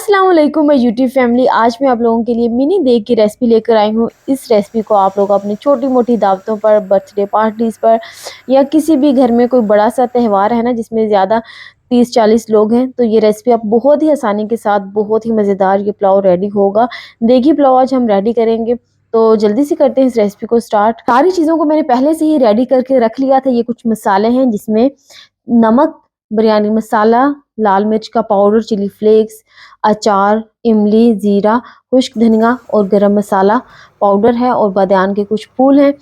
अस्सलाम वालेकुम मैं यूट्यूब फैमिली। आज मैं आप लोगों के लिए मिनी देग की रेसिपी लेकर आई हूँ। इस रेसिपी को आप लोग अपनी छोटी मोटी दावतों पर, बर्थडे पार्टीज़ पर या किसी भी घर में कोई बड़ा सा त्यौहार है ना जिसमें ज़्यादा 30-40 लोग हैं, तो ये रेसिपी आप बहुत ही आसानी के साथ बहुत ही मज़ेदार ये पुलाव रेडी होगा। देगी पुलाव आज हम रेडी करेंगे, तो जल्दी से करते हैं इस रेसिपी को स्टार्ट। सारी चीज़ों को मैंने पहले से ही रेडी करके रख लिया था। ये कुछ मसाले हैं जिसमें नमक, बिरयानी मसाला, लाल मिर्च का पाउडर, चिली फ्लेक्स, अचार, इमली, ज़ीरा, खुश्क धनिया और गरम मसाला पाउडर है और बादियान के कुछ फूल हैं।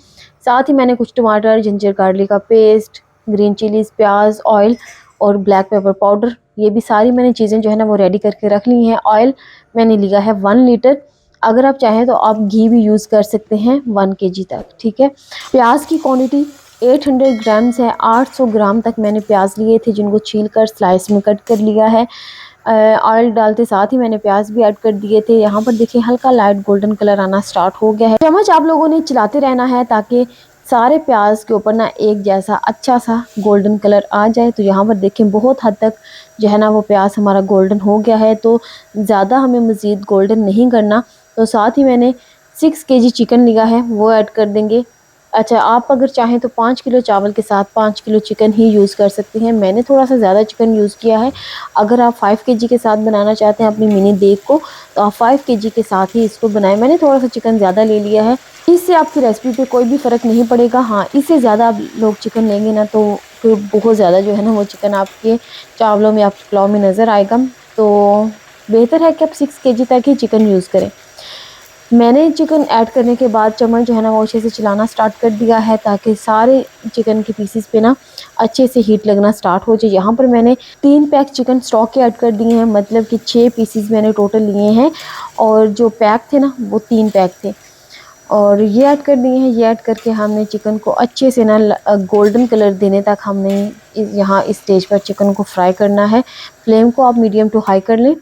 साथ ही मैंने कुछ टमाटर, जिंजर गार्लिक का पेस्ट, ग्रीन चिलीज़, प्याज, ऑयल और ब्लैक पेपर पाउडर, ये भी सारी मैंने चीज़ें जो है ना वो रेडी करके रख ली हैं। ऑयल मैंने लिया है 1 लीटर। अगर आप चाहें तो आप घी भी यूज़ कर सकते हैं 1 केजी तक, ठीक है। प्याज की क्वांटिटी 800 ग्राम्स है। 800 ग्राम तक मैंने प्याज लिए थे जिनको छील कर स्लाइस में कट कर लिया है। ऑयल डालते साथ ही मैंने प्याज भी ऐड कर दिए थे। यहाँ पर देखिए हल्का लाइट गोल्डन कलर आना स्टार्ट हो गया है। चम्मच आप लोगों ने चलाते रहना है ताकि सारे प्याज के ऊपर ना एक जैसा अच्छा सा गोल्डन कलर आ जाए। तो यहाँ पर देखें बहुत हद तक जो है ना वो प्याज हमारा गोल्डन हो गया है, तो ज़्यादा हमें मज़ीद गोल्डन नहीं करना। तो साथ ही मैंने 6 केजी चिकन लिया है, वो ऐड कर देंगे। अच्छा, आप अगर चाहें तो 5 किलो चावल के साथ 5 किलो चिकन ही यूज़ कर सकते हैं। मैंने थोड़ा सा ज़्यादा चिकन यूज़ किया है। अगर आप 5 केजी के साथ बनाना चाहते हैं अपनी मिनी देग को, तो आप 5 केजी के साथ ही इसको बनाएं। मैंने थोड़ा सा चिकन ज़्यादा ले लिया है। इससे आपकी रेसिपी पे कोई भी फ़र्क नहीं पड़ेगा। हाँ, इससे ज़्यादा आप लोग चिकन लेंगे ना तो फिर बहुत ज़्यादा जो है ना वो चिकन आपके चावलों में, आपके पुलाव में नज़र आएगा। तो बेहतर है कि आप 6 केजी तक ही चिकन यूज़ करें। मैंने चिकन ऐड करने के बाद चम्मच जो है ना वो अच्छे से चलाना स्टार्ट कर दिया है ताकि सारे चिकन के पीसेस पे ना अच्छे से हीट लगना स्टार्ट हो जाए। यहाँ पर मैंने 3 पैक चिकन स्टॉक के ऐड कर दिए हैं, मतलब कि 6 पीसेस मैंने टोटल लिए हैं और जो पैक थे ना वो 3 पैक थे और ये ऐड कर दिए हैं। ये ऐड करके हमने चिकन को अच्छे से ना गोल्डन कलर देने तक हमने यहाँ इस स्टेज पर चिकन को फ्राई करना है। फ्लेम को आप मीडियम टू हाई कर लें।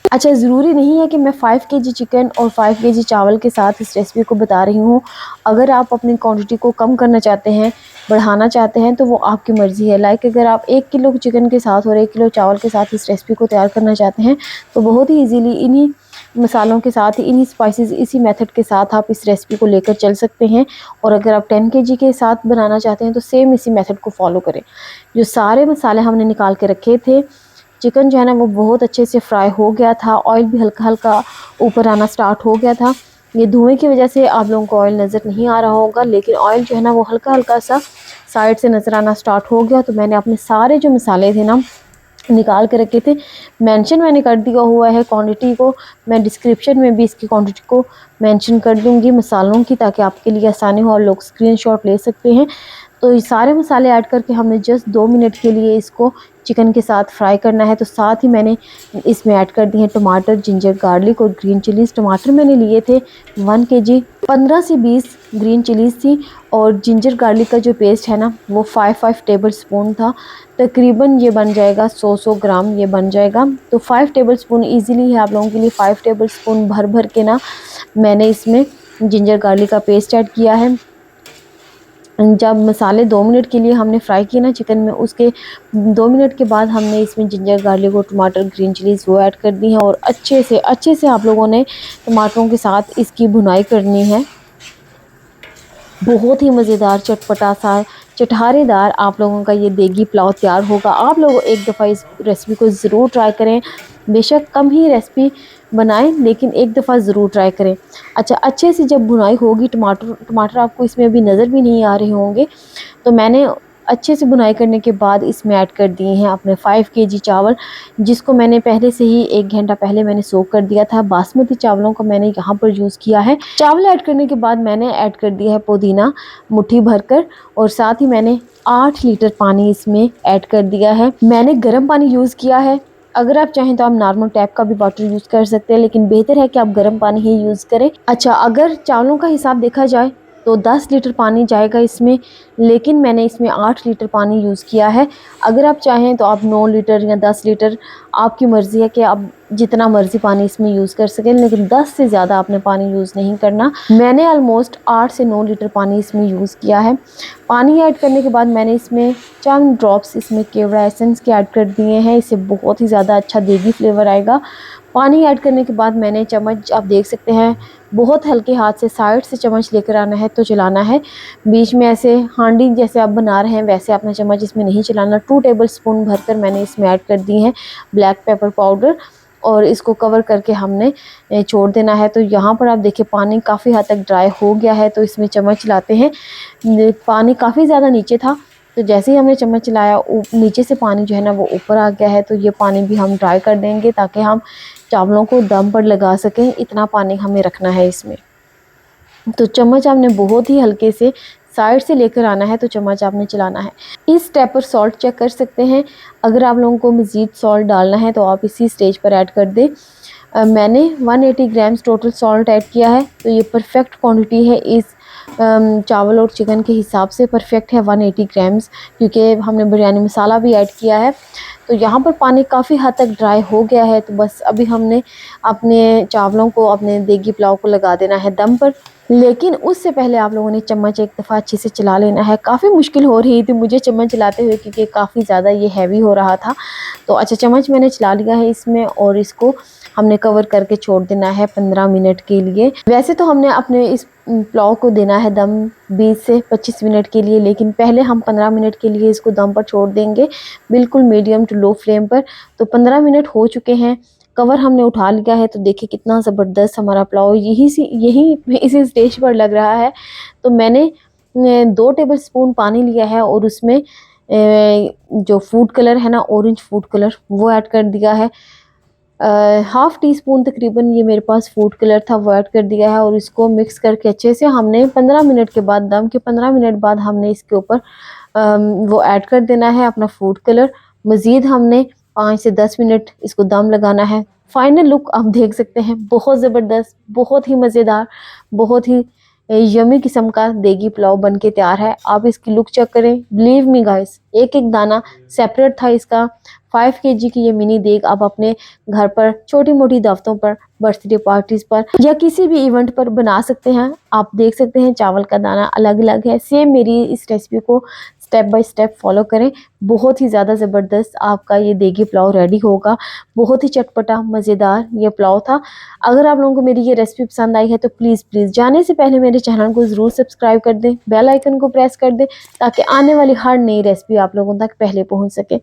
अच्छा, ज़रूरी नहीं है कि मैं 5 केजी चिकन और 5 केजी चावल के साथ इस रेसिपी को बता रही हूँ। अगर आप अपनी क्वांटिटी को कम करना चाहते हैं, बढ़ाना चाहते हैं, तो वो आपकी मर्ज़ी है। लाइक अगर आप 1 किलो चिकन के साथ और 1 किलो चावल के साथ इस रेसिपी को तैयार करना चाहते हैं तो बहुत ही ईज़िली इन्हीं मसालों के साथ, इन्हीं स्पाइसेस, इसी मेथड के साथ आप इस रेसिपी को लेकर चल सकते हैं। और अगर आप 10 केजी के साथ बनाना चाहते हैं तो सेम इसी मेथड को फॉलो करें। जो सारे मसाले हमने निकाल के रखे थे, चिकन जो है ना वो बहुत अच्छे से फ्राई हो गया था। ऑयल भी हल्का हल्का ऊपर आना स्टार्ट हो गया था। ये धुएं की वजह से आप लोगों को ऑयल नज़र नहीं आ रहा होगा, लेकिन ऑयल जो है ना वो हल्का हल्का सा साइड से नज़र आना स्टार्ट हो गया। तो मैंने अपने सारे जो मसाले थे ना निकाल के रखे थे। मेंशन मैंने कर दिया हुआ है क्वांटिटी को, मैं डिस्क्रिप्शन में भी इसकी क्वांटिटी को मेंशन कर दूंगी मसालों की, ताकि आपके लिए आसानी हो और लोग स्क्रीनशॉट ले सकते हैं। तो ये सारे मसाले ऐड करके हमने जस्ट 2 मिनट के लिए इसको चिकन के साथ फ्राई करना है। तो साथ ही मैंने इसमें ऐड कर दिए हैं टमाटर, जिंजर गार्लिक और ग्रीन चिलीज़। टमाटर मैंने लिए थे 1 केजी, 15 से 20 ग्रीन चिलीज़ थी और जिंजर गार्लिक का जो पेस्ट है ना वो 5 टेबल स्पून था। तकरीबन ये बन जाएगा 100 ग्राम ये बन जाएगा। तो 5 टेबल स्पून ईज़िली है आप लोगों के लिए। 5 टेबल स्पून भर भर के ना मैंने इसमें जिंजर गार्लिक का पेस्ट ऐड किया है। जब मसाले 2 मिनट के लिए हमने फ्राई किए ना चिकन में, उसके 2 मिनट के बाद हमने इसमें जिंजर गार्लिक और टमाटर, ग्रीन चिलीज़ वो ऐड कर दी है और अच्छे से आप लोगों ने टमाटरों के साथ इसकी भुनाई करनी है। बहुत ही मज़ेदार, चटपटा सा, चटखारेदार आप लोगों का ये देगी पुलाव तैयार होगा। आप लोग एक दफ़ा इस रेसिपी को ज़रूर ट्राई करें। बेशक कम ही रेसिपी बनाएं, लेकिन एक दफ़ा ज़रूर ट्राई करें। अच्छा, अच्छे से जब भुनाई होगी, टमाटर आपको इसमें अभी नज़र भी नहीं आ रहे होंगे, तो मैंने अच्छे से भुनाई करने के बाद इसमें ऐड कर दिए हैं अपने 5 केजी चावल, जिसको मैंने पहले से ही 1 घंटा पहले मैंने सोक कर दिया था। बासमती चावलों को मैंने यहाँ पर यूज़ किया है। चावल ऐड करने के बाद मैंने ऐड कर दिया है पुदीना मुट्ठी भरकर और साथ ही मैंने 8 लीटर पानी इसमें ऐड कर दिया है। मैंने गर्म पानी यूज़ किया है। अगर आप चाहें तो आप नॉर्मल टैप का भी वाटर यूज़ कर सकते हैं, लेकिन बेहतर है कि आप गर्म पानी ही यूज़ करें। अच्छा, अगर चावलों का हिसाब देखा जाए तो 10 लीटर पानी जाएगा इसमें, लेकिन मैंने इसमें 8 लीटर पानी यूज़ किया है। अगर आप चाहें तो आप 9 लीटर या 10 लीटर, आपकी मर्ज़ी है कि आप जितना मर्ज़ी पानी इसमें यूज़ कर सकें, लेकिन 10 से ज़्यादा आपने पानी यूज़ नहीं करना। मैंने ऑलमोस्ट 8 से 9 लीटर पानी इसमें यूज़ किया है। पानी ऐड करने के बाद मैंने इसमें चंद ड्रॉप्स इसमें केवड़ा एसेंस के ऐड कर दिए हैं। इससे बहुत ही ज़्यादा अच्छा देगी फ्लेवर आएगा। पानी ऐड करने के बाद मैंने चम्मच, आप देख सकते हैं, बहुत हल्के हाथ से साइड से चम्मच लेकर आना है तो चलाना है। बीच में ऐसे हांडी जैसे आप बना रहे हैं वैसे अपना चम्मच इसमें नहीं चलाना। 2 टेबल स्पून भरकर मैंने इसमें ऐड कर दी है ब्लैक पेपर पाउडर, और इसको कवर करके हमने छोड़ देना है। तो यहाँ पर आप देखिए पानी काफ़ी हद तक ड्राई हो गया है, तो इसमें चम्मच चलाते हैं। पानी काफ़ी ज़्यादा नीचे था, तो जैसे ही हमने चम्मच चलाया नीचे से पानी जो है ना वो ऊपर आ गया है। तो ये पानी भी हम ड्राई कर देंगे ताकि हम चावलों को दम पर लगा सकें। इतना पानी हमें रखना है इसमें। तो चम्मच आपने बहुत ही हल्के से साइड से लेकर आना है, तो चम्मच आपने चलाना है। इस स्टेप पर सॉल्ट चेक कर सकते हैं। अगर आप लोगों को मज़ीद सॉल्ट डालना है तो आप इसी स्टेज पर ऐड कर दें। मैंने 180 ग्राम्स टोटल सॉल्ट ऐड किया है, तो ये परफेक्ट क्वांटिटी है। इस चावल और चिकन के हिसाब से परफेक्ट है 180 ग्राम्स, क्योंकि हमने बिरयानी मसाला भी ऐड किया है। तो यहाँ पर पानी काफ़ी हद तक ड्राई हो गया है, तो बस अभी हमने अपने चावलों को, अपने देगी पुलाव को लगा देना है दम पर। लेकिन उससे पहले आप लोगों ने चम्मच एक दफ़ा अच्छे से चला लेना है। काफ़ी मुश्किल हो रही थी मुझे चम्मच चलाते हुए, क्योंकि काफ़ी ज़्यादा ये हैवी हो रहा था। तो अच्छा, चम्मच मैंने चला लिया है इसमें, और इसको हमने कवर करके छोड़ देना है 15 मिनट के लिए। वैसे तो हमने अपने इस पुलाव को देना है दम 20 से 25 मिनट के लिए, लेकिन पहले हम 15 मिनट के लिए इसको दम पर छोड़ देंगे, बिल्कुल मीडियम टू लो फ्लेम पर। तो 15 मिनट हो चुके हैं, कवर हमने उठा लिया है। तो देखिए कितना ज़बरदस्त हमारा पुलाव यही इसी स्टेज पर लग रहा है। तो मैंने 2 टेबल स्पून पानी लिया है, और उसमें जो फूड कलर है ना, ऑरेंज फूड कलर, वो ऐड कर दिया है। हाफ़ टी स्पून तकरीबन ये मेरे पास फूड कलर था, वो ऐड कर दिया है। और इसको मिक्स करके अच्छे से हमने 15 मिनट के बाद, दम के 15 मिनट बाद हमने इसके ऊपर वो ऐड कर देना है अपना फूड कलर। मज़ीद हमने 5 से 10 मिनट इसको दम लगाना है। फाइनल लुक आप देख सकते हैं, बहुत ज़बरदस्त, बहुत ही मज़ेदार, बहुत ही यम्मी किस्म का देगी पुलाव बन के तैयार है। आप इसकी लुक चेक करें, बिलीव मी गाइस, एक एक दाना सेपरेट था इसका। 5 केजी की ये मिनी देग आप अपने घर पर छोटी मोटी दावतों पर, बर्थडे पार्टीज़ पर, या किसी भी इवेंट पर बना सकते हैं। आप देख सकते हैं चावल का दाना अलग अलग है। सेम मेरी इस रेसिपी को स्टेप बाय स्टेप फॉलो करें। बहुत ही ज़्यादा ज़बरदस्त आपका ये देगी पुलाव रेडी होगा। बहुत ही चटपटा मज़ेदार ये पुलाव था। अगर आप लोगों को मेरी ये रेसिपी पसंद आई है तो प्लीज़ जाने से पहले मेरे चैनल को ज़रूर सब्सक्राइब कर दें, बेल आइकन को प्रेस कर दें, ताकि आने वाली हर नई रेसिपी आप लोगों तक पहले पहुंच सके।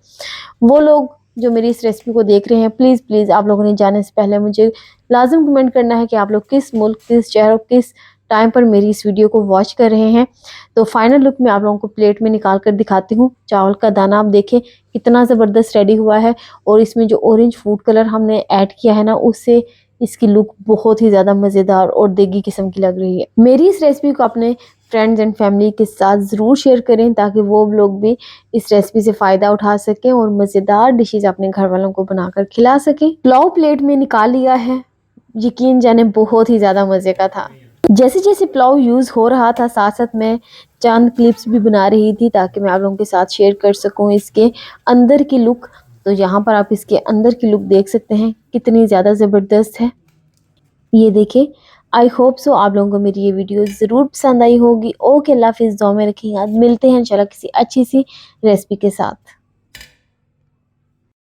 वो लोग जो मेरी इस रेसिपी को देख रहे हैं, प्लीज़ आप लोगों ने जाने से पहले मुझे लाज़िम कमेंट करना है कि आप लोग किस मुल्क, किस शहर, किस टाइम पर मेरी इस वीडियो को वॉच कर रहे हैं। तो फाइनल लुक मैं आप लोगों को प्लेट में निकाल कर दिखाती हूँ। चावल का दाना आप देखें कितना ज़बरदस्त रेडी हुआ है, और इसमें जो ऑरेंज फूड कलर हमने ऐड किया है ना, उससे इसकी लुक बहुत ही ज़्यादा मज़ेदार और देगी किस्म की लग रही है। मेरी इस रेसिपी को अपने फ्रेंड्स एंड फैमिली के साथ ज़रूर शेयर करें, ताकि वो लोग भी इस रेसिपी से फ़ायदा उठा सकें और मज़ेदार डिशेज़ अपने घर वालों को बनाकर खिला सकें। पुलाव प्लेट में निकाल लिया है, यकीन जाने बहुत ही ज़्यादा मज़े का था। जैसे जैसे पुलाव यूज़ हो रहा था, साथ साथ मैं चंद क्लिप्स भी बना रही थी, ताकि मैं आप लोगों के साथ शेयर कर सकूं इसके अंदर की लुक। तो यहाँ पर आप इसके अंदर की लुक देख सकते हैं कितनी ज़्यादा ज़बरदस्त है। ये देखिए, आई होप सो आप लोगों को मेरी ये वीडियो ज़रूर पसंद आई होगी। ओके, अल्लाह हाफिज़, दुआ में रखिएगा। मिलते हैं इंशाल्लाह किसी अच्छी सी रेसिपी के साथ।